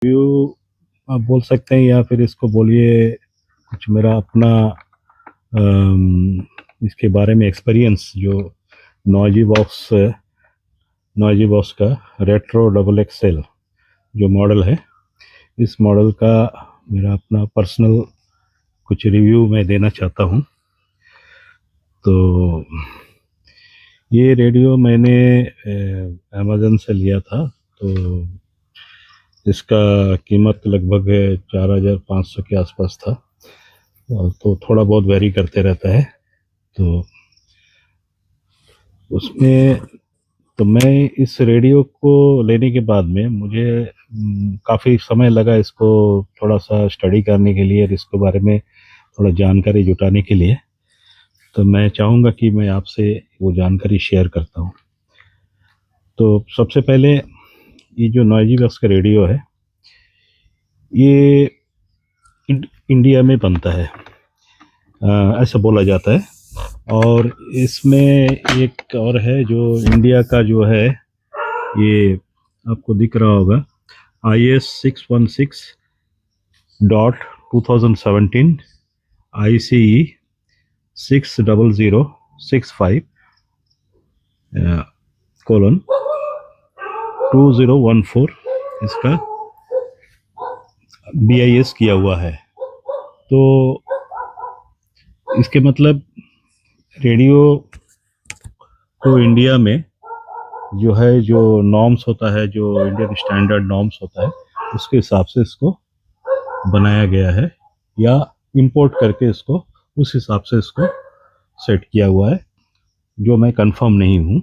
Review आप बोल सकते हैं या फिर इसको बोलिए कुछ मेरा अपना इसके बारे में एक्सपीरियंस जो नॉइजी बॉक्स नॉइजी बॉक्स का रेट्रो डबल एक्सएल जो मॉडल है, इस मॉडल का मेरा अपना पर्सनल कुछ रिव्यू मैं देना चाहता हूँ। तो ये रेडियो मैंने अमेज़न से लिया था, तो इसका कीमत लगभग 4,500 के आसपास था। तो थोड़ा बहुत वेरी करते रहता है। तो उसमें तो मैं इस रेडियो को लेने के बाद में मुझे काफ़ी समय लगा इसको थोड़ा सा स्टडी करने के लिए और इसके बारे में थोड़ा जानकारी जुटाने के लिए। तो मैं चाहूँगा कि मैं आपसे वो जानकारी शेयर करता हूँ। तो सबसे पहले ये जो नॉइजी बॉक्स का रेडियो है, ये इंडिया में बनता है, ऐसा बोला जाता है। और इसमें एक और है जो इंडिया का जो है, ये आपको दिख रहा होगा, IS 616.2017 ICE 60065 :2014 इसका BIS किया हुआ है। तो इसके मतलब रेडियो को इंडिया में जो है, जो नॉर्म्स होता है, जो इंडियन स्टैंडर्ड नॉर्म्स होता है, उसके हिसाब से इसको बनाया गया है या इंपोर्ट करके इसको उस हिसाब से इसको सेट किया हुआ है, जो मैं कंफर्म नहीं हूँ,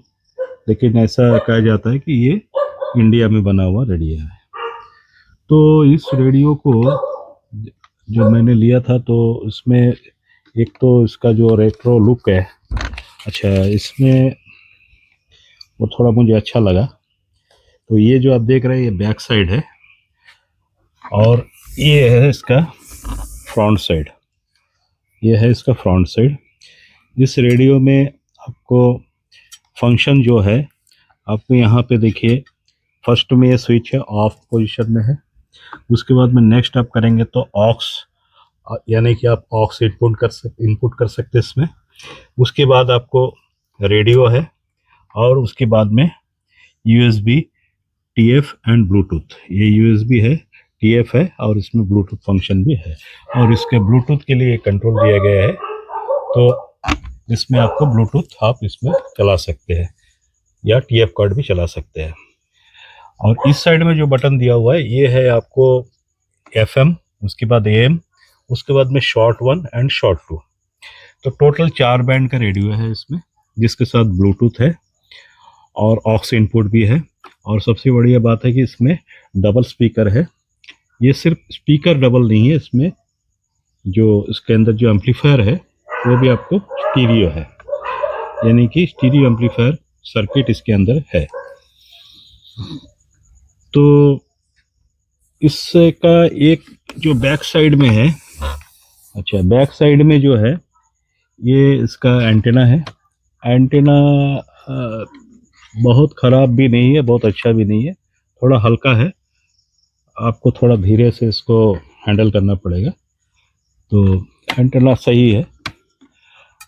लेकिन ऐसा कहा जाता है कि ये इंडिया में बना हुआ रेडियो है। तो इस रेडियो को जो मैंने लिया था, तो इसमें एक तो इसका जो रेट्रो लुक है, अच्छा, इसमें वो थोड़ा मुझे अच्छा लगा। तो ये जो आप देख रहे हैं, ये बैक साइड है और ये है इसका फ्रंट साइड। ये है इसका फ्रंट साइड। इस रेडियो में आपको फंक्शन जो है, आपको यहाँ पे देखिए, फर्स्ट में ये स्विच है, ऑफ पोजीशन में है। उसके बाद में नेक्स्ट आप करेंगे तो ऑक्स, यानी कि आप ऑक्स इनपुट कर सकते इसमें। उसके बाद आपको रेडियो है और उसके बाद में USB, TF एंड ब्लूटूथ। ये USB है, TF है और इसमें ब्लूटूथ फंक्शन भी है। और इसके ब्लूटूथ के लिए कंट्रोल दिया गया है, तो इसमें आपको ब्लूटूथ आप इसमें चला सकते हैं या TF कार्ड भी चला सकते हैं। और इस साइड में जो बटन दिया हुआ है, ये है आपको FM, उसके बाद AM, उसके बाद में शॉर्ट 1 एंड शॉर्ट 2। तो टोटल 4 बैंड का रेडियो है इसमें, जिसके साथ ब्लूटूथ है और ऑक्स इनपुट भी है। और सबसे बढ़िया बात है कि इसमें डबल स्पीकर है। ये सिर्फ स्पीकर डबल नहीं है, इसमें जो इसके अंदर जो एम्पलीफायर है वो भी आपको स्टीरियो है, यानी कि स्टीरियो एम्पलीफायर सर्किट इसके अंदर है। तो इसका एक जो बैक साइड में है, अच्छा, बैक साइड में जो है, ये इसका एंटेना है। एंटेना बहुत ख़राब भी नहीं है, बहुत अच्छा भी नहीं है, थोड़ा हल्का है, आपको थोड़ा धीरे से इसको हैंडल करना पड़ेगा। तो एंटेना सही है।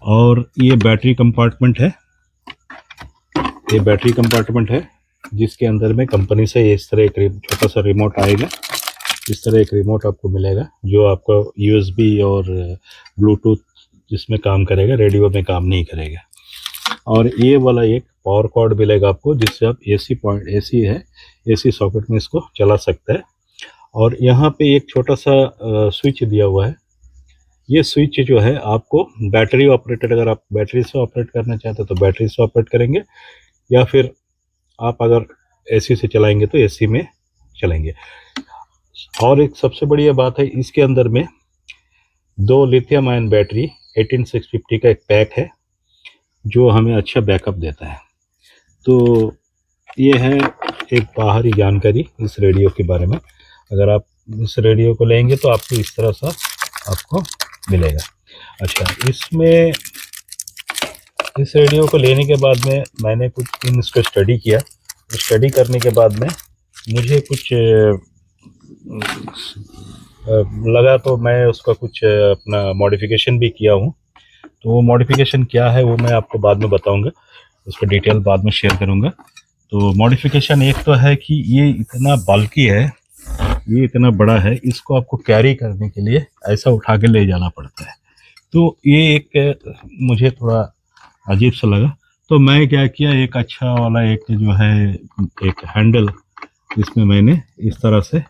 और ये बैटरी कंपार्टमेंट है, ये बैटरी कंपार्टमेंट है, जिसके अंदर में कंपनी से इस तरह एक छोटा सा रिमोट आएगा। इस तरह एक रिमोट आपको मिलेगा जो आपको USB और ब्लूटूथ जिसमें काम करेगा, रेडियो में काम नहीं करेगा। और ये वाला एक पावर कॉर्ड मिलेगा आपको, जिससे आप AC है, AC सॉकेट में इसको चला सकते हैं। और यहाँ पे एक छोटा सा स्विच दिया हुआ है। ये स्विच जो है आपको बैटरी ऑपरेटेड, अगर आप बैटरी से ऑपरेट करना चाहते हैं तो बैटरी से ऑपरेट करेंगे, या फिर आप अगर AC से चलाएंगे तो AC में चलेंगे। और एक सबसे बढ़िया बात है, इसके अंदर में 2 लिथियम आयन बैटरी 18650 का एक पैक है, जो हमें अच्छा बैकअप देता है। तो ये है एक बाहरी जानकारी इस रेडियो के बारे में। अगर आप इस रेडियो को लेंगे तो आपको इस तरह सा आपको मिलेगा। अच्छा, इसमें इस रेडियो को लेने के बाद में मैंने कुछ दिन इसको स्टडी किया। स्टडी करने के बाद में मुझे कुछ लगा तो मैं उसका कुछ अपना मॉडिफिकेशन भी किया हूँ। तो वो मॉडिफिकेशन क्या है वो मैं आपको बाद में बताऊंगा, उसका डिटेल बाद में शेयर करूंगा। तो मॉडिफिकेशन एक तो है कि ये इतना बल्की है, ये इतना बड़ा है, इसको आपको कैरी करने के लिए ऐसा उठा के ले जाना पड़ता है। तो ये एक मुझे थोड़ा अजीब सा लगा। तो मैं क्या किया, एक अच्छा वाला एक जो है एक हैंडल, इसमें मैंने इस तरह से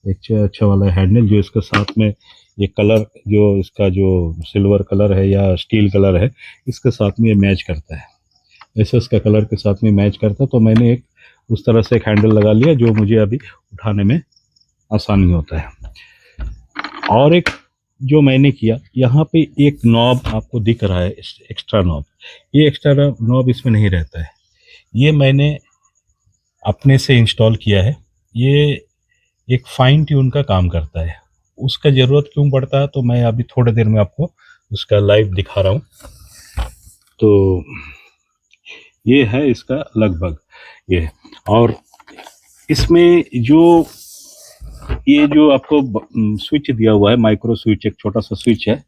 एक अच्छा वाला हैंडल जो इसके साथ में ये कलर जो इसका जो सिल्वर कलर है या स्टील कलर है इसके साथ में ये मैच करता है, ऐसे इसका कलर के साथ में मैच करता है। तो मैंने एक उस तरह से एक हैंडल लगा लिया जो मुझे अभी उठाने में आसानी होता है। और एक जो मैंने किया, यहाँ पे एक नॉब आपको दिख रहा है, एक्स्ट्रा नॉब, ये एक्स्ट्रा नॉब इसमें नहीं रहता है, ये मैंने अपने से इंस्टॉल किया है। ये एक फाइन ट्यून का काम करता है। उसका ज़रूरत क्यों पड़ता है तो मैं अभी थोड़ी देर में आपको उसका लाइव दिखा रहा हूँ। तो ये है इसका लगभग ये। और इसमें जो ये जो आपको स्विच दिया हुआ है, माइक्रो स्विच, एक छोटा सा स्विच है।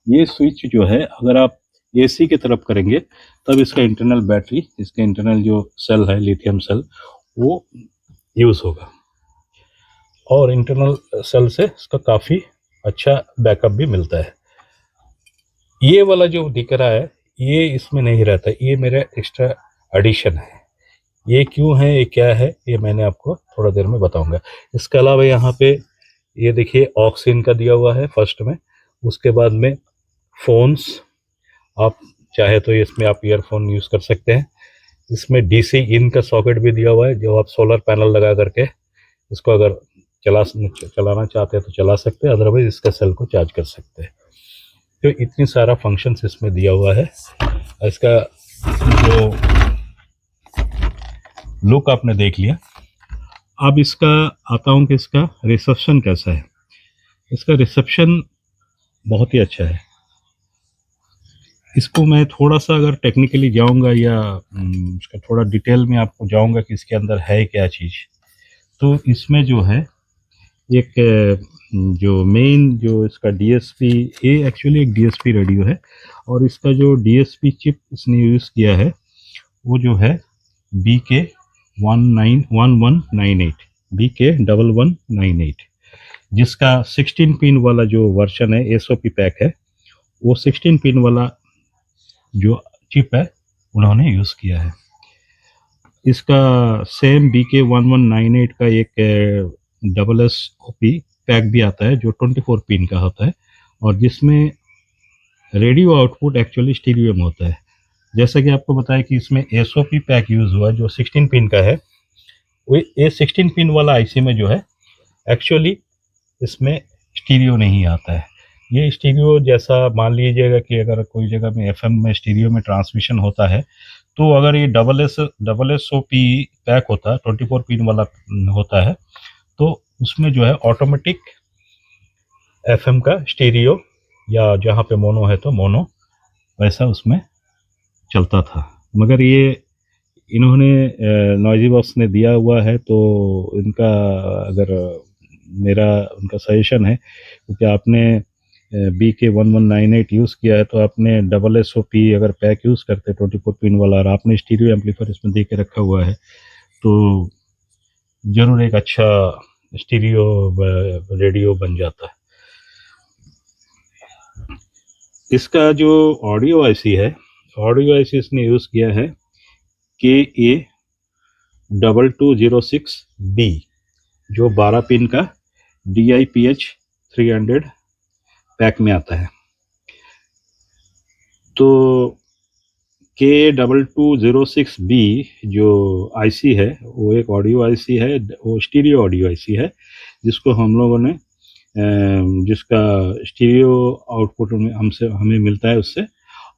ये स्विच जो है अगर आप एसी की तरफ करेंगे तब इसका इंटरनल बैटरी, इसका इंटरनल जो सेल है लिथियम सेल, वो यूज़ होगा। और इंटरनल सेल से इसका काफ़ी अच्छा बैकअप भी मिलता है। ये वाला जो दिख रहा है ये इसमें नहीं रहता, ये मेरा एक्स्ट्रा एडिशन है। ये क्यों है, ये क्या है, ये मैंने आपको थोड़ा देर में बताऊंगा। इसके अलावा यहाँ पे ये देखिए ऑक्सीन का दिया हुआ है फर्स्ट में। उसके बाद में फ़ोन्स, आप चाहे तो इसमें आप ईयरफोन यूज़ कर सकते हैं। इसमें डीसी इन का सॉकेट भी दिया हुआ है, जो आप सोलर पैनल लगा करके इसको अगर चलाना चाहते हैं तो चला सकते हैं, अदरवाइज इसका सेल को चार्ज कर सकते हैं। तो इतनी सारा फंक्शंस इसमें दिया हुआ है। इसका जो लुक आपने देख लिया। अब इसका आता हूँ कि इसका रिसेप्शन कैसा है। इसका रिसेप्शन बहुत ही अच्छा है। इसको मैं थोड़ा सा अगर टेक्निकली जाऊंगा या इसका थोड़ा डिटेल में आपको जाऊंगा कि इसके अंदर है क्या चीज़। तो इसमें जो है एक जो मेन जो इसका डीएसपी, ये एक्चुअली एक डीएसपी रेडियो है, और इसका जो डीएसपी चिप इसने यूज़ किया है वो जो है BK1198, BK1198, जिसका 16 पिन वाला जो वर्जन है, एसओपी पैक है, वो 16 पिन वाला जो चिप है उन्होंने यूज़ किया है। इसका सेम BK1198 का एक SSOP पैक भी आता है जो 24 पिन का होता है, और जिसमें रेडियो आउटपुट एक्चुअली स्टीरियो में होता है। जैसा कि आपको बताया कि इसमें एसओपी पैक यूज़ हुआ जो 16 पिन का है, वो ये 16 पिन वाला आईसी में जो है एक्चुअली इसमें स्टीरियो नहीं आता है। ये स्टीरियो जैसा मान लीजिएगा कि अगर कोई जगह में एफएम में स्टीरियो में ट्रांसमिशन होता है, तो अगर ये SSOP पैक होता है, 24 पिन वाला होता है, तो उसमें जो है ऑटोमेटिक एफएम का स्टीरियो, या जहाँ पे मोनो है तो मोनो, वैसा उसमें चलता था। मगर ये इन्होंने नॉइजी बॉक्स ने दिया हुआ है, तो इनका अगर मेरा उनका सजेशन है, क्योंकि आपने BK1198 यूज़ किया है तो आपने SSOP अगर पैक यूज़ करते 24 पिन वाला, और आपने स्टीरियो एम्पलीफायर इसमें दे के रखा हुआ है, तो ज़रूर एक अच्छा स्टीरियो रेडियो बन जाता है। इसका जो ऑडियो आईसी है, ऑडियो आईसी इसने यूज़ किया है KA2206B, जो 12 पिन का DIPH300 पैक में आता है। तो KA2206B जो आईसी है वो एक ऑडियो आईसी है, वो स्टीरियो ऑडियो आईसी है, जिसको हम लोगों ने जिसका स्टीरियो आउटपुट हमें मिलता है उससे,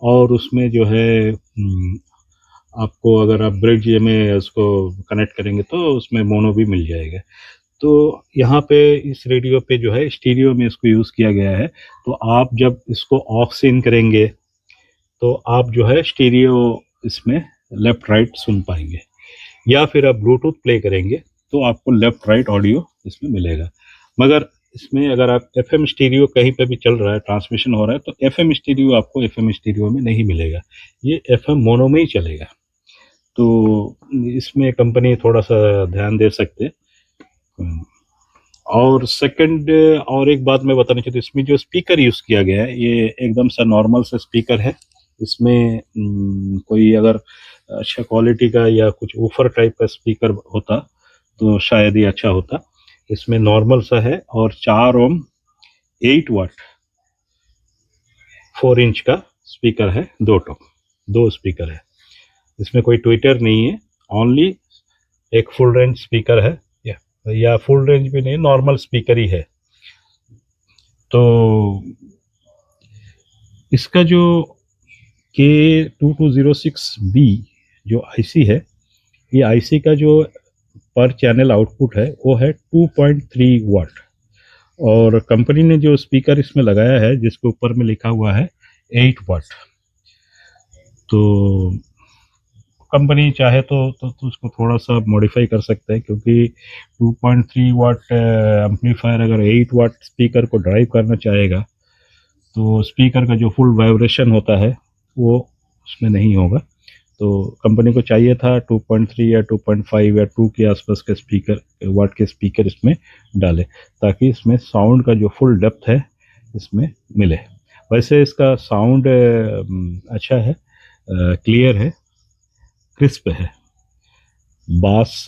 और उसमें जो है आपको अगर आप ब्रिज में उसको कनेक्ट करेंगे तो उसमें मोनो भी मिल जाएगा। तो यहाँ पे इस रेडियो पे जो है स्टीरियो में इसको यूज़ किया गया है। तो आप जब इसको ऑक्स इन करेंगे तो आप जो है स्टीरियो इसमें लेफ़्ट राइट सुन पाएंगे, या फिर आप ब्लूटूथ प्ले करेंगे तो आपको लेफ़्ट राइट ऑडियो इसमें मिलेगा। मगर इसमें अगर आप एफएम स्टीरियो कहीं पे भी चल रहा है, ट्रांसमिशन हो रहा है, तो एफएम स्टीरियो आपको एफएम स्टीरियो में नहीं मिलेगा, ये एफएम मोनो में ही चलेगा। तो इसमें कंपनी थोड़ा सा ध्यान दे सकते हैं। और सेकंड, और एक बात मैं बताना चाहता हूँ, इसमें जो स्पीकर यूज़ किया गया है ये एकदम सा नॉर्मल सा स्पीकर है। इसमें कोई अगर अच्छा क्वालिटी का या कुछ ऊफर टाइप का स्पीकर होता तो शायद ही अच्छा होता। इसमें नॉर्मल सा है और 4 ओम 8 वाट 4 इंच का स्पीकर है, दो स्पीकर है। इसमें कोई ट्विटर नहीं है, ओनली एक फुल रेंज स्पीकर है, या फुल रेंज भी नहीं, नॉर्मल स्पीकर ही है। तो इसका जो K2206B जो आईसी है, ये आईसी का जो पर चैनल आउटपुट है वो है 2.3 वाट, और कंपनी ने जो स्पीकर इसमें लगाया है जिसके ऊपर में लिखा हुआ है 8 वाट। तो कंपनी चाहे तो उसको थोड़ा सा मॉडिफाई कर सकते हैं, क्योंकि 2.3 वाट एम्पलीफायर अगर 8 वाट स्पीकर को ड्राइव करना चाहेगा तो स्पीकर का जो फुल वाइब्रेशन होता है वो उसमें नहीं होगा। तो कंपनी को चाहिए था 2.3 या 2.5 या 2 के आसपास के स्पीकर वाट के स्पीकर इसमें डाले, ताकि इसमें साउंड का जो फुल डेप्थ है इसमें मिले। वैसे इसका साउंड अच्छा है, क्लियर है, क्रिस्प है। बास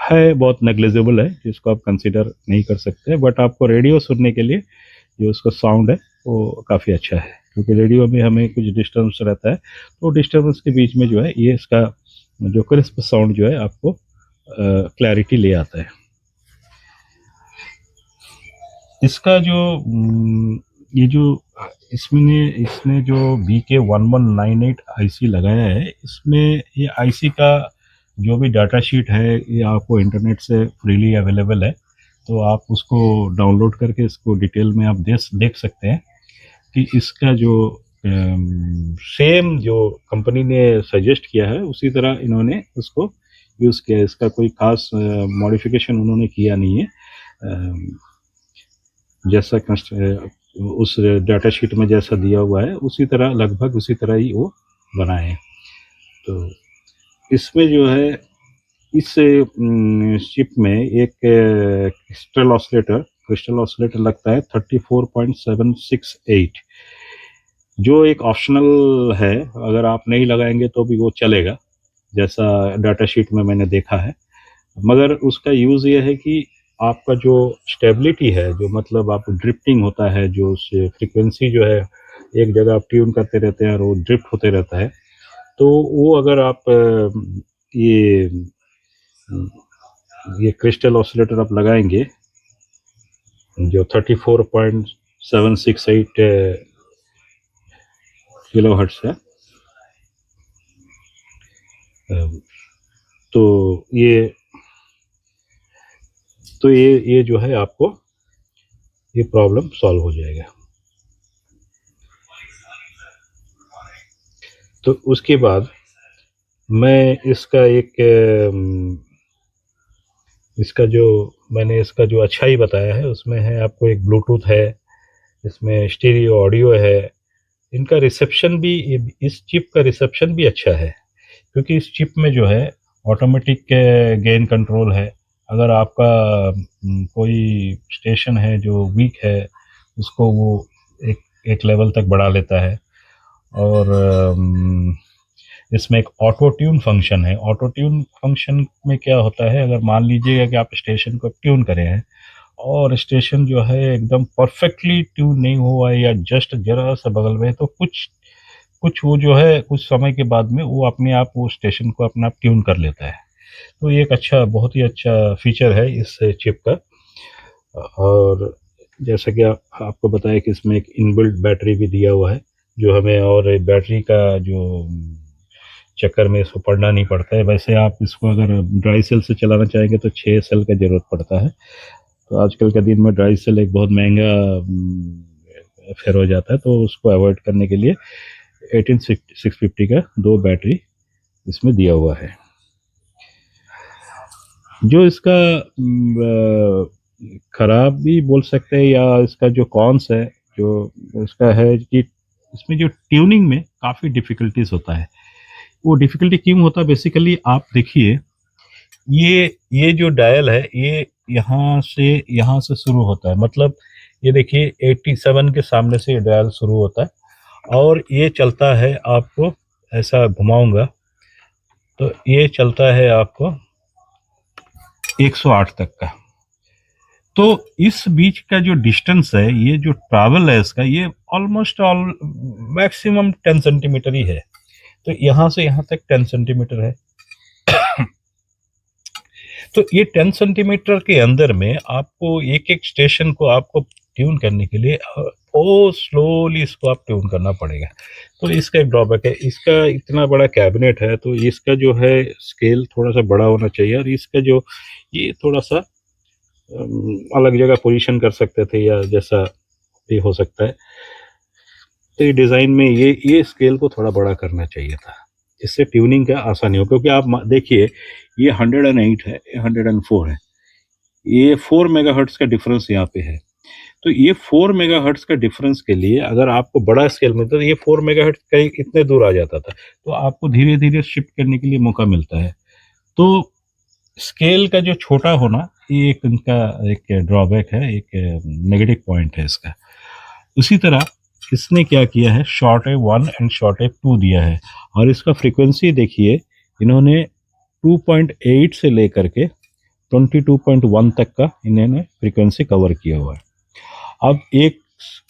है बहुत नेग्लिजिबल है, जिसको आप कंसीडर नहीं कर सकते, बट आपको रेडियो सुनने के लिए जो उसका साउंड है वो काफ़ी अच्छा है, क्योंकि रेडियो में हमें कुछ डिस्टर्बेंस रहता है, तो डिस्टर्बेंस के बीच में जो है ये इसका जो क्रिस्प साउंड जो है आपको क्लैरिटी ले आता है। इसका जो ये जो इसने जो BK1198 आईसी लगाया है, इसमें ये आईसी का जो भी डाटा शीट है ये आपको इंटरनेट से फ्रीली अवेलेबल है, तो आप उसको डाउनलोड करके इसको डिटेल में आप देख सकते हैं कि इसका जो सेम जो कंपनी ने सजेस्ट किया है उसी तरह इन्होंने उसको यूज़ किया है। इसका कोई खास मॉडिफिकेशन उन्होंने किया नहीं है, जैसा उस डाटा शीट में जैसा दिया हुआ है उसी तरह, लगभग उसी तरह ही वो बनाए हैं। तो इसमें जो है इस चिप में एक क्रिस्टल ऑसिलेटर लगता है 34.768, जो एक ऑप्शनल है, अगर आप नहीं लगाएंगे तो भी वो चलेगा, जैसा डाटा शीट में मैंने देखा है। मगर उसका यूज़ ये है कि आपका जो स्टेबिलिटी है, जो मतलब आप ड्रिफ्टिंग होता है, जो फ्रीक्वेंसी जो है एक जगह आप ट्यून करते रहते हैं और वो ड्रिफ्ट होते रहता है, तो वो अगर आप ये क्रिस्टल ऑसिलेटर आप लगाएंगे जो 34.768 किलोहर्ट्ज़ है, तो ये जो है आपको ये प्रॉब्लम सॉल्व हो जाएगा। तो उसके बाद मैं इसका जो अच्छाई बताया है उसमें है आपको एक ब्लूटूथ है, इसमें स्टीरियो ऑडियो है, इनका रिसेप्शन भी, इस चिप का रिसेप्शन भी अच्छा है, क्योंकि इस चिप में जो है ऑटोमेटिक गेन कंट्रोल है। अगर आपका कोई स्टेशन है जो वीक है उसको वो एक लेवल तक बढ़ा लेता है। और इसमें एक ऑटो ट्यून फंक्शन है। ऑटो ट्यून फंक्शन में क्या होता है, अगर मान लीजिएगा कि आप स्टेशन को ट्यून करे हैं और स्टेशन जो है एकदम परफेक्टली ट्यून नहीं हुआ है या जस्ट जरा सा बगल में है, तो कुछ वो जो है कुछ समय के बाद में वो अपने आप वो स्टेशन को अपना ट्यून कर लेता है। तो ये एक बहुत ही अच्छा फीचर है इस चिप का। और जैसा कि आपको बताया कि इसमें एक इनबिल्ट बैटरी भी दिया हुआ है, जो हमें और बैटरी का जो चक्कर में इसको पड़ना नहीं पड़ता है। वैसे आप इसको अगर ड्राई सेल से चलाना चाहेंगे तो 6 सेल का ज़रूरत पड़ता है, तो आजकल के दिन में ड्राई सेल एक बहुत महंगा फेर हो जाता है, तो उसको अवॉइड करने के लिए 18650 का 2 बैटरी इसमें दिया हुआ है। जो इसका खराब भी बोल सकते हैं, या इसका जो कॉन्स है जो इसका है कि इसमें जो ट्यूनिंग में काफ़ी डिफ़िकल्टीज होता है। वो डिफ़िकल्टी क्यों होता है, बेसिकली आप देखिए, ये जो डायल है ये यहाँ से शुरू होता है, मतलब ये देखिए 87 के सामने से ये डायल शुरू होता है और ये चलता है, आपको ऐसा घुमाऊंगा तो ये चलता है आपको 108 तक का। तो इस बीच का जो डिस्टेंस है, ये जो ट्रैवल है इसका, ये ऑलमोस्ट मैक्सिमम 10 सेंटीमीटर ही है। तो यहाँ से यहाँ तक 10 सेंटीमीटर है। तो ये 10 सेंटीमीटर के अंदर में आपको एक एक स्टेशन को आपको ट्यून करने के लिए ओ स्लोली इसको आप ट्यून करना पड़ेगा। तो इसका एक ड्रॉबैक है, इसका इतना बड़ा कैबिनेट है तो इसका जो है स्केल थोड़ा सा बड़ा होना चाहिए, और इसका जो ये थोड़ा सा अलग जगह पोजीशन कर सकते थे या जैसा भी हो सकता है। तो ये डिज़ाइन में ये स्केल को थोड़ा बड़ा करना चाहिए था, इससे ट्यूनिंग का आसानी हो। क्योंकि आप देखिए ये 108 है, 104 है, ये 4 मेगाहर्ट्ज़ का डिफरेंस यहाँ पे है। तो ये 4 मेगाहर्ट्ज़ का डिफरेंस के लिए अगर आपको बड़ा स्केल मिलता तो ये 4 मेगाहर्ट्ज़ कहीं इतने दूर आ जाता था, तो आपको धीरे धीरे शिफ्ट करने के लिए मौका मिलता है। तो स्केल का जो छोटा होना ये एक इनका एक ड्रॉबैक है, एक नेगेटिव पॉइंट है इसका। उसी तरह इसने क्या किया है, short wave 1 and short wave 2 दिया है, और इसका फ्रीक्वेंसी देखिए इन्होंने 2.8 से लेकर के 22.1 तक का इन्होंने फ्रीक्वेंसी कवर किया हुआ है। अब एक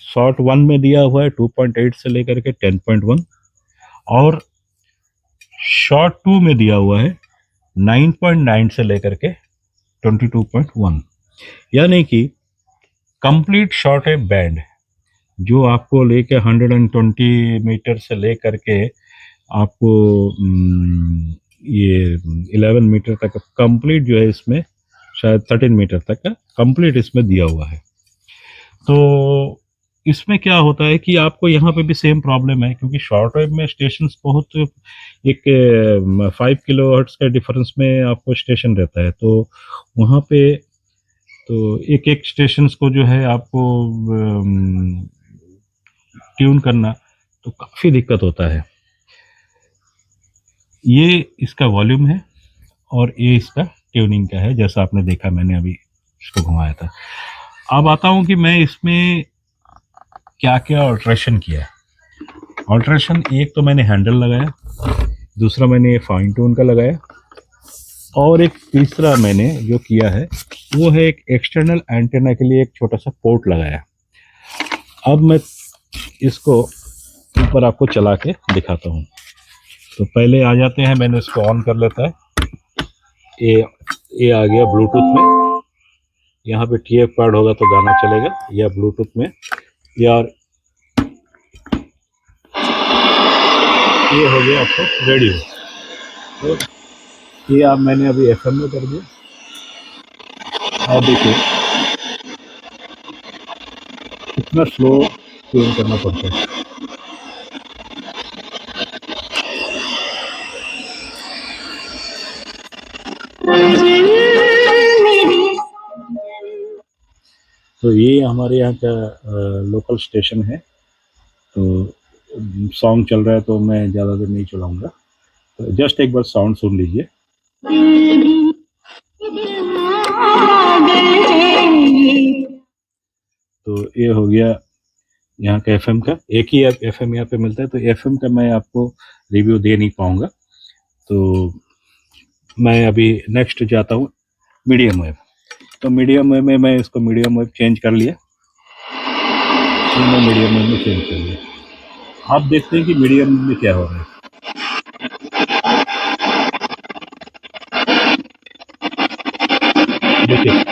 शॉर्ट 1 में दिया हुआ है 2.8 से लेकर के 10.1, और शॉर्ट 2 में दिया हुआ है 9.9 से लेकर के 22.1, यानी कि कंप्लीट शॉर्ट वेव बैंड जो आपको लेके 120 मीटर से लेकर के आपको ये 11 मीटर तक कंप्लीट जो है, इसमें शायद 13 मीटर तक का कंप्लीट इसमें दिया हुआ है। तो इसमें क्या होता है कि आपको यहाँ पे भी सेम प्रॉब्लम है, क्योंकि शॉर्ट वेव में स्टेशंस बहुत एक 5 किलोहर्ट्ज़ का डिफरेंस में आपको स्टेशन रहता है, तो वहाँ पे तो एक एक स्टेशंस को जो है आपको ट्यून करना तो काफ़ी दिक्कत होता है। ये इसका वॉल्यूम है और ये इसका ट्यूनिंग का है, जैसा आपने देखा मैंने अभी इसको घुमाया था। अब आता हूँ कि मैं इसमें क्या क्या ऑल्ट्रेशन किया है। ऑल्ट्रेशन एक तो मैंने हैंडल लगाया, दूसरा मैंने ये फाइन ट्यून का लगाया, और एक तीसरा मैंने जो किया है वो है एक एक्सटर्नल एंटेना के लिए एक छोटा सा पोर्ट लगाया। अब मैं इसको ऊपर आपको चला के दिखाता हूँ। तो पहले आ जाते हैं, मैंने इसको ऑन कर लेता है। ये आ गया ब्लूटूथ में, यहाँ पे TF कार्ड होगा तो गाना चलेगा, या ब्लूटूथ में, या ये हो गया आपको रेडियो। तो ये आप मैंने अभी FM में कर दिया। आप देखिए कितना स्लो ट्यून करना पड़ता है। तो ये हमारे यहाँ का लोकल स्टेशन है, तो सॉन्ग चल रहा है तो मैं ज़्यादा देर नहीं चलाऊँगा, तो जस्ट एक बार साउंड सुन लीजिए। तो ये हो गया यहाँ का FM का, एक ही FM यहाँ पे मिलता है, तो FM का मैं आपको रिव्यू दे नहीं पाऊँगा। तो मैं अभी नेक्स्ट जाता हूँ मीडियम वेव। तो मीडियम वेव में मैं इसको मीडियम वेव चेंज कर लिया, तो मैं मीडियम वेव में चेंज कर लिया। आप देखते हैं कि मीडियम में क्या हो रहा है। देखिए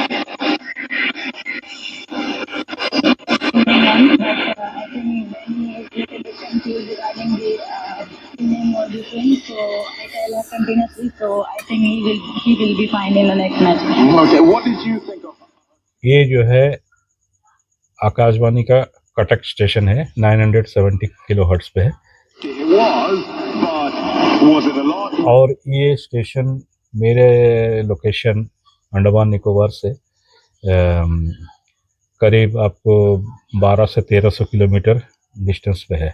ये जो है आकाशवाणी का कटक स्टेशन है, 970 किलोहर्ट्ज़ पे है, और ये स्टेशन मेरे लोकेशन अंडमान निकोबार से करीब आपको 12 से 1300 किलोमीटर डिस्टेंस पे है।